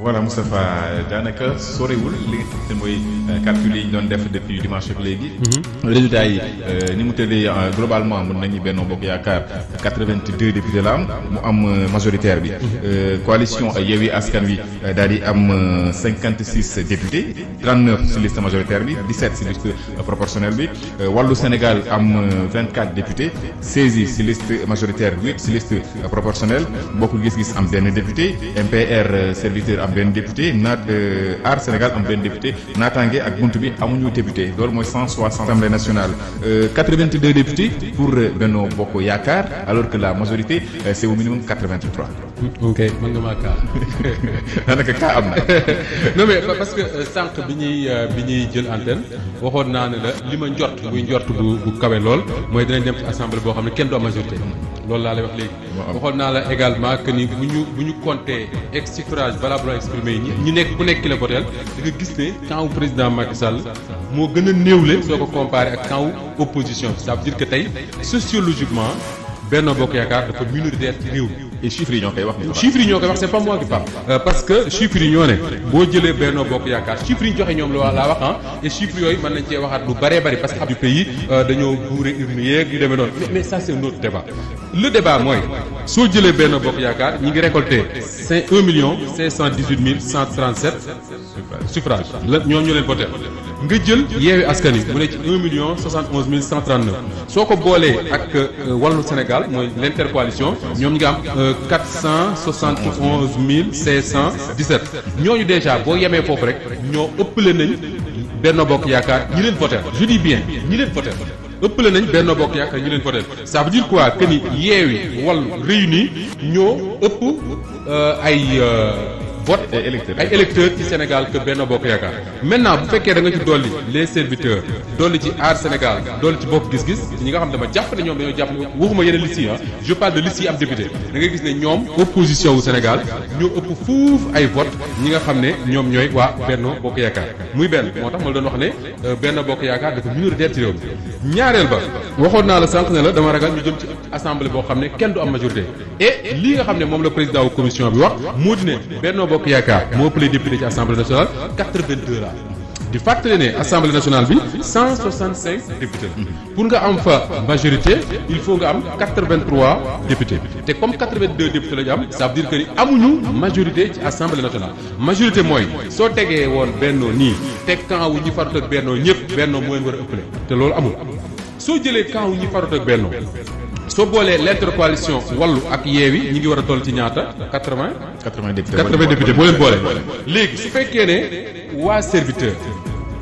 voilà Moustapha daanaka sorewul li nga xam ne mooy calcul yi ñu doon def depuis dimanche ak léegi. résultat yi ni mu tëddee globalement mën nañu Benno Bokk Yaakaar 82 députés la am mu am majoritaire bi. coalition Yewwi Askan Wi daal di am 56 députés 39 ci liste majoritaire bi 17 ci liste proportionnelle bi Wallu Sénégal am 24 députés 16 yi ci liste majoritaire 8 ci liste proportionnelle Bokk Gis Gis am benn député MPR serviteur am benn député Aar Sénégal am benn député Naataange ak Bunt Bi amuñu député loolu mooy 160 Assemblée nationale 82 députés pour Benno Bokk Yaakaar alors que la majorité c'est au minimum 83. ok mën nga maa kaa. daanaka kaa am na. non mais parce que sànq bi ñuy jël antenne waxoon naa ne la li ma njort muy njort bu kawe lool mooy dinañ dem ci assemblée boo xam ne kenn du am majorité. loolu laa lay wax léegi. waxoon naa la également que ni bu ñu compter suffrage valablement exprimé yi ñu nekk ku nekk ki la voteel da nga gis ne camp wu président Macky Sall moo gën a néewle soo ko comparé ak camp wu opposition bi ça veut dire que tey sociologiquement Benno Bokk Yaakaar dafa minoritaire ci réew mi. et chiffres yi ñoo koy wax. chiffres yi ñoo koy wax c'est pas moi qui parle. parce que chiffres yi ñoo ne boo jëlee Benno Bokk Yaakaar chiffres yi ñu joxe ñoom laa wax et chiffres yooyu mën nañ cee waxaat lu bëree bëri parce que xam du pays dañoo buure urne yeeg yu demee noonu mais ça c'est un autre débat. le débat mooy soo jëlee Benno Bokk Yaakaar ñi ngi récolté 1 518 137 suffrages la ñoom ñu leen voté nga jël Yewwi Askan Wi mu ne ci 1 071 139 soo ko boolee ak Wallu Sénégal mooy l'intercoalition ñoom ñu ngi am 471 517 ñooñu déjà boo yemee foofu rek ñoo ëppale nañ Benno Bokk Yaakaar ñi leen voté je dis bien ñi leen voté ëppale nañ Benno Bokk Yaakaar ñi leen voté ça veut dire quoi que ni Yewwi Wallu réunis ñoo ëpp ay vote ay électeurs ci Sénégal que Benno Bokk Yaakaar maintenant bu fekkee da nga ci dolli les serviteurs dolli ci Aar Sénégal dolli ci Bokk Gis Gis ñi nga xam dama jàpp ne ñoom dañoo jàpp ne waxuma yeneen listes yi je parle de listes yi am député da ngay gis ne ñoom opposition wu Sénégal ñoo ëpp fuuf ay vote ñi nga xam ne ñoom ñooy waa Benno Bokk Yaakaar muy benn moo tax ma la doon wax ne Benno Bokk Yaakaar dafa minoritaire ci réew mi ñaareel ba waxoon naa la sànq ne la dama ragal ñu jëm ci assemblée boo xam ne kenn du am majorité et lii nga xam ne moom la président wu commission bi wax moo di ne Benno Bokk Yaakaar moo ëpp les députés ci assemblée nationale 82 la di fàttali ne assemblée nationale bi 165 députés pour nga am fa majorité il faut nga am 83 députés te comme 82 députés la ñu am ça veut dire que ni amuñu majorité ci assemblée nationale majorité mooy soo tegee woon Benno nii teg camp wu ñi farut ak Benno ñëpp Benno moo leen war a ëppale te loolu amul soo jëlee camp wu ñi farut ak Benno soo boolee l'intercoalition Wallu ak Yewwi ñi ngi war a toll ci ñaata 80 députés boo leen boole léegi su fekkee ne waa serviteur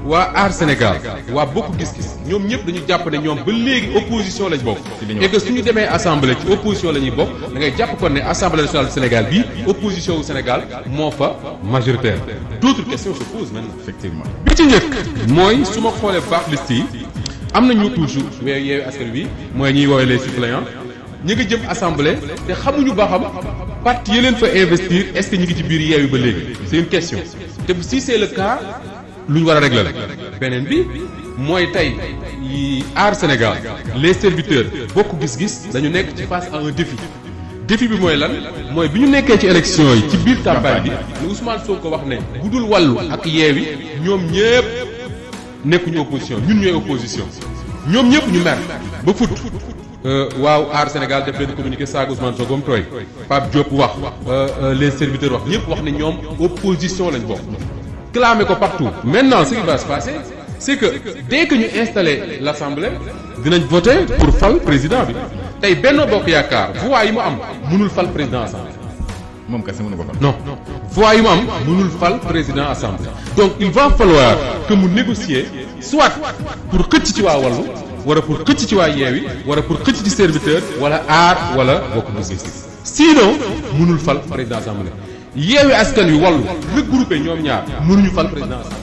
waa Aar Sénégal waa Bokk Gis Gis ñoom ñëpp dañu jàpp ne ñoom ba léegi opposition lañ bokk et que suñu demee assemblée ci opposition la ñuy bokk da ngay jàpp kon ne assemblée nationale du Sénégal bii opposition wu Sénégal moo fa majoritaire d'autres questions se posent maintenant effectivement bi ci njëkk mooy su ma xoolee baax liste yi am nañu toujours Yewwi Askan Wi mooy ñuy woowee les suppléants ñi nga jëm assemblée te xamuñu ba xam parti yi leen fa investir est-ce que ñu ngi ci biir Yewwi ba léegi c'est une question te si c'est le cas lu ñu war a régler la beneen bi mooy tey Aar Sénégal les serviteurs Bokk Gis Gis dañu nekk ci face à un défi bi mooy lan mooy bi ñu nekkee ci élection yi ci biir campagne bi lu Ousmane Sonko wax ne bu dul Wallu ak Yewwi ñoom ñëpp nekkuñu opposition ñun ñooy opposition ñoom ñëpp ñu mer ba fut waaw Aar Sénégal def leen communiqué saaga Ousmane Sonko mu tooy Pape Diop wax les serviteurs wax ñëpp wax ne ñoom opposition lañ bokk clamé ko partout maintenant ce qui va se passer c'est que dès que ñu installer l'assemblée dinañ voter pour fal président bi tey Benno Bokk Yaakaar voix yi mu am mënul fal président assemblée moom kese mënu ko fal. non voix yi mu am mënul fal président assemblée donc il va falloir que mu négocier soit pour xëcc ci waa Wallu wala pour xëcc ci waa Yewwi wala pour xëcc ci serviteur wala Aar wala Bokk Gis Gis sinon mënul fal président assemblée Yewwi Askan Wi Wallu regroupé ñoom ñaar mënuñu fal président assemblée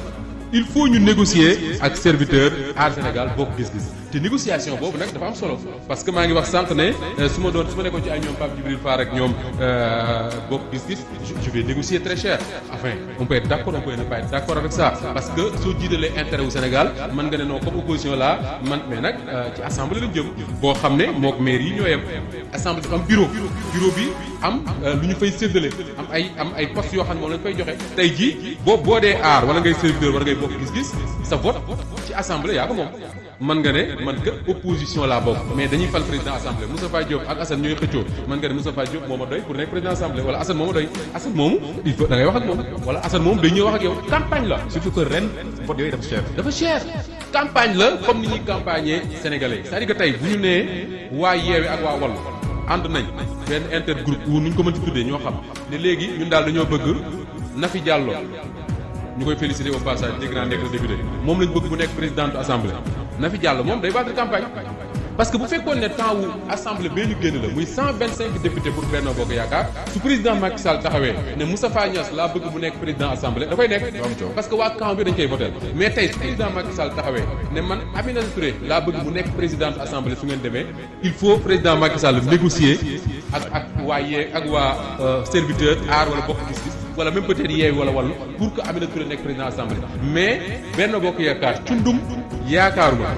il faut ñu négocier ak serviteur Aar Sénégal Bokk Gis Gis te négociation boobu nag dafa am solo parce que maa ngi wax sànq ne su ma nekkoon ci ay ñoom Pape Djibril Fall ak ñoom bokk gis-gis je vais négocier très cher enfin on peut être d'accord on peut ne pas être d'accord avec ça parce que soo jiitalee intérêt wu Sénégal mën nga ne non comme opposition là man mais nag ci assemblée lañ jëm boo xam ne mook maire yi ñoo yem assemblée dafa am bureau bi am lu ñu fay séddale am ay postes yoo xam ne moom lañ fay joxe tey jii boo dee aar wala ngay serviteur wala ngay bokk gis-gis sa vote ci assemblée yaa ko moom man nga ne man que opposition laa bokk mais dañuy fal président assemblée Moustapha Diop ak Assane ñooy xëccoo man nga ne Moustapha Diop moo ma doy pour nekk président assemblée wala Assane moo ma doy Assane moomu il faut da ngay wax ak moom wala Assane moomu day ñëw wax ak yow campagne la. surtout que ren vote yooyu dafa cher. campagne la comme ni ñuy campagner sénégalais c'est-à-dire que tey bu ñu nee waa Yewwi ak waa Wallu ànd nañ benn intergroupe wu nu ñu ko mën ci tuddee ñoo xam ne léegi ñun daal dañoo bëgg Nafi Diallo ñu koy féliciter au passage dégg naa nekk député moom lañ bëgg bu nekk présidente assemblée Nafi Diallo moom day battre campagne parce que bu fekkoon ne temps wu assemblée bee ñu génn la muy 125 députés pour Benno Bokk Yaakaar su président Macky Sall taxawee ne Moustapha Niasse laa bëgg mu nekk président assemblée da koy nekk parce que waa camp bi dañ koy voter mais tey su président Macky Sall taxawee ne man Aminata Touré laa bëgg mu nekk présidente assemblée su ngeen demee il faut président Macky Sall négocier ak waa serviteur aar wala bokk gis-gis wala même peut-être Yewwi wala Wallu pour que Aminata Touré nekk président assemblée mais Benno Bokk Yaakaar cundum yaakaaruma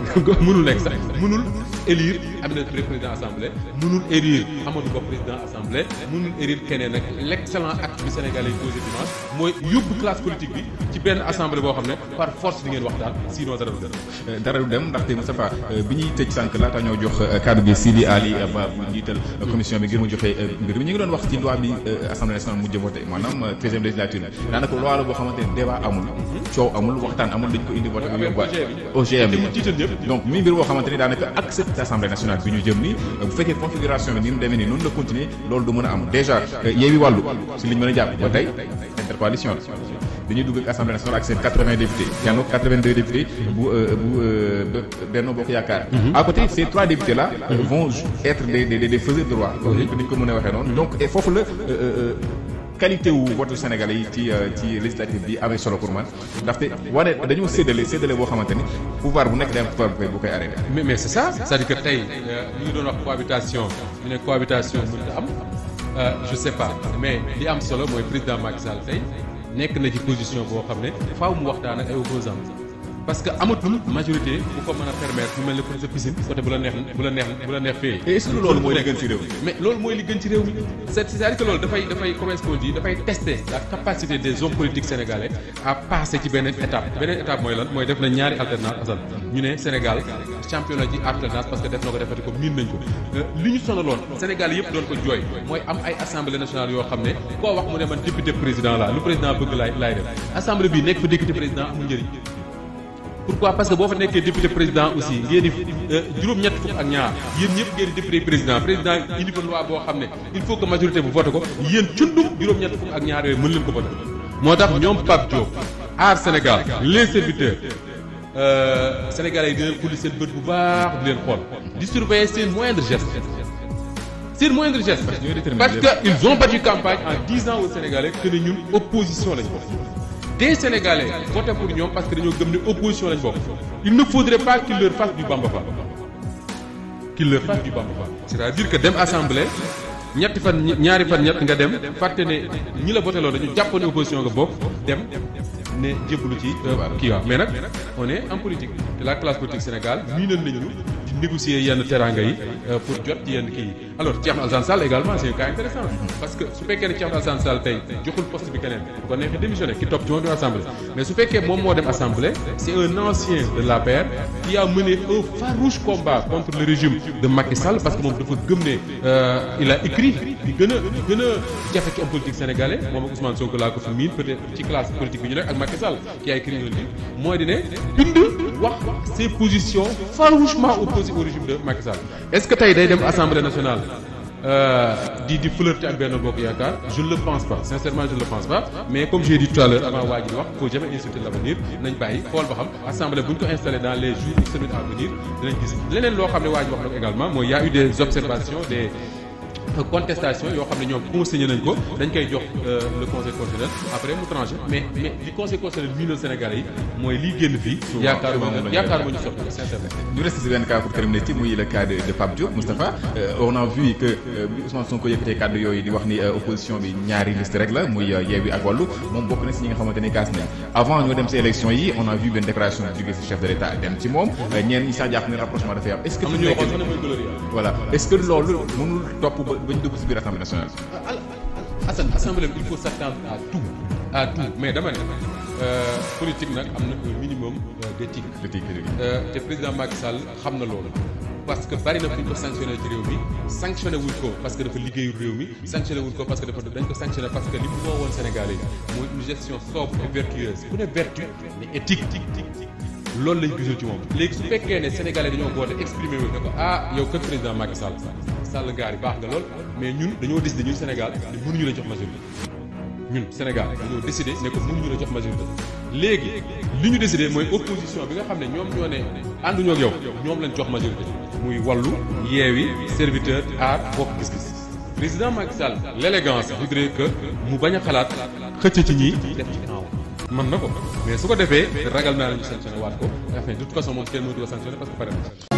mënul nekk sax mënul élire Aminata Touré président assemblée mënul élire Amadou Ba président assemblée mënul élire keneen nag l'excellent acte bi Sénégalais yi posé dimanche mooy yóbbu classe politique bi ci benn assemblée boo xam ne par force di ngeen waxtaan sinon dara du dem. dara du dem ndaxte Moustapha bi ñuy tëj sànq laata ñoo jox kaddu gi Sidi Ali Ba bu njiital commission bi ngir mu joxe mbir mi ñu ngi doon wax ci loi bi assemblée nationale mujj voté maanaam 13e législature daanaka loi la boo xamante ne débat amul coow amul waxtaan amul dañ ko indi voté OGM donc mi mbir boo xamante ni daanaka ak cette assemblée nationale bi ñu jëm ni bu fekkee configuration bi ni mu demee nii noonu la continuer loolu du mën a am déjà Yewwi Wallu si liñ mën a jàpp ba tey intercoalition la dañuy dugg ak assemblée nationale ak seen 80 députés kenn 82 députés bu Benno Bokk Yaakaar à côté ces 3 députés là vont être des faiseurs de loi dañ ko mën a waxee noonu donc et foofu la qualité wu vote sénégalais yi ci législative bi amee solo pour man ndaxte wane dañoo séddale boo xamante ni pouvoir bu nekk day am pouvoir bu koy arrêté. mais c'est ça c'est-à-dire que tey ñu ngi doon wax cohabitation ñu ne cohabitation mënut a am je sais pas mais li am solo mooy président Macky Sall tey nekk na ci position boo xam ne faaw mu waxtaan ak ay opposants parce que amatul majorité bu ko mën a permettre bu mel ne pour sa piscine côté bu la neex fee. et est-ce que loolu mooy li gën ci réew mi. mais loolu mooy li gën ci réew mi c'est-à-dire que loolu dafay comment est-ce qu'on dit dafay tester la capacité des hommes politiques sénégalais à passer ci beneen étape mooy lan mooy def na ñaari alternance asal ñu ne Sénégal championnat ci alternance parce que def na ko defati ko miin nañ ko li ñu sonaloon Sénégal yëpp doon ko jooy mooy am ay assemblée nationale yoo xam ne koo wax mu ne man député président la lu président bëgg laay def assemblée bi nekk fa député président amul njëriñ. Pourquoi parce que boo fa nekkee député président aussi ngeen di juróom-ñett fukk ak ñaar yéen ñëpp ngeen di député président indi fa loi boo xam ne il faut que majorité bu voté ko yéen cundum juróom-ñett fukk ak ñaar yooyu mën leen ko voté moo tax ñoom Pape Diop aar Sénégal les serviteurs sénégalais yi di leen xulli seen bët bu baax di leen xool di surveiller seen moindre geste parce que ils ont battu campagne en disant aux Sénégalais que ne ñun opposition lañ bokk des Sénégalais voté pour ñoom parce que dañoo gëm ne opposition lañ bokk il ne faudrait pas qu'il leur fasse du Bamba Fall c'est-à-dire que dem assemblée ñaari fan ñett nga dem fàtte ne ñi la voté loolu dañu jàpp ne opposition nga bokk dem ne jébbalu ci kii waaw mais nag on est en politique te la classe politique Sénégal miinal nañu di négocier yenn teranga yi pour jot ci yenn kii yi alors Thierno Alassane Sall également c'est un cas intéressant parce que su fekkee ne Thierno Alassane Sall tey joxul poste bi keneen bu ko neexee démissionné ki topp ci moom dem assemblée mais su fekkee moom moo dem assemblée c'est un ancien de l'APR qui a mené un farouche combat contre le régime de Macky Sall parce que moom dafa gëm ne il a écrit di gën a jafe ci homme politique sénégalais moom ak Ousmane Sonko laa ko fi miin peut-être ci classe politique bi ñu nekk ak Macky Sall qui a écrit un livre mooy di ne bind wax ses positions farouchement opposées au régime de Macky Sall est-ce que tey day dem assemblée nationale di flirter ak Benno Bokk Yaakaar je ne le pense pas sincèrement je ne le pense pas mais comme j'ai dit tout à l'heure avant waa ji wax faut jamais insulter l'avenir nañ bàyyi xool ba xam assemblée bu ñu ko installé dans les jours ou semaines à venir dinañ gis leneen loo xam ne waa ji wax na ko également mooy y a eu des observations contestation yoo xam ne ñoom consigné nañ ko dañ koy jox le conseil constitutionnel après mu tranché mais li conseil constitutionnel miinal Sénégalais yi mooy liy génn fii. yaakaaruma ñu soxla sincèrement. ñu reste si benn cas pour terminer ci muy le cas de Pape Diop Moustapha on a vu que bi Ousmane Sonko yëkkatee kàddu yooyu di wax ni opposition bi ñaari liste rek la muy Yewwi ak Wallu moom bokk na si ñi nga xamante ni kaas nañ avant ñoo dem si élection yi on a vu benn déclaration bu jógee si chef de l'État dem ci moom ñeen ñi sax jàpp ne rapprochement dafay am est-ce que voilà est-ce que loolu mënul topp bañ dugg si biir assemblée nationale. Assane assemblée il faut s'attendre à tout mais dama ne politique nag am na un minimum d'éthique. te président Macky Sall xam na loolu. parce que bari na fu ñu ko sanctionné ci réew mi sanctionné wuñ ko parce que dafa liggéeyul réew mi sanctionné wuñ ko parce que dañ ko sanctionné parce que li mu moo woon Sénégalais yi mooy une gestion sobre et vertueuse ku ne vertu mais éthique loolu lañ gisul ci moom. léegi su fekkee ne Sénégalais dañoo boote exprimé wu ne ko yow kat président Macky Sall ngaari baax nga lool mais ñun dañoo décidé ñun Sénégal ne mënuñu la jox majorité ñun Sénégal dañoo décidé ne ko mënuñu la jox majorité léegi li ñu décidé mooy opposition bi nga xam ne ñoom ñoo ne ànduñoo ak yow ñoom lañ jox majorité muy Wallu Yewwi Serviteur Aar Bokk Gis-Gis président Macky Sall l'élégance voudrait que mu bañ a xalaat xëcc ci ñii def ci en mën na ko mais su ko defee ragal naa la ñu sanctionné waat ko enfin de toute façon moom kenn mënatu ko sanctionné parce que pare na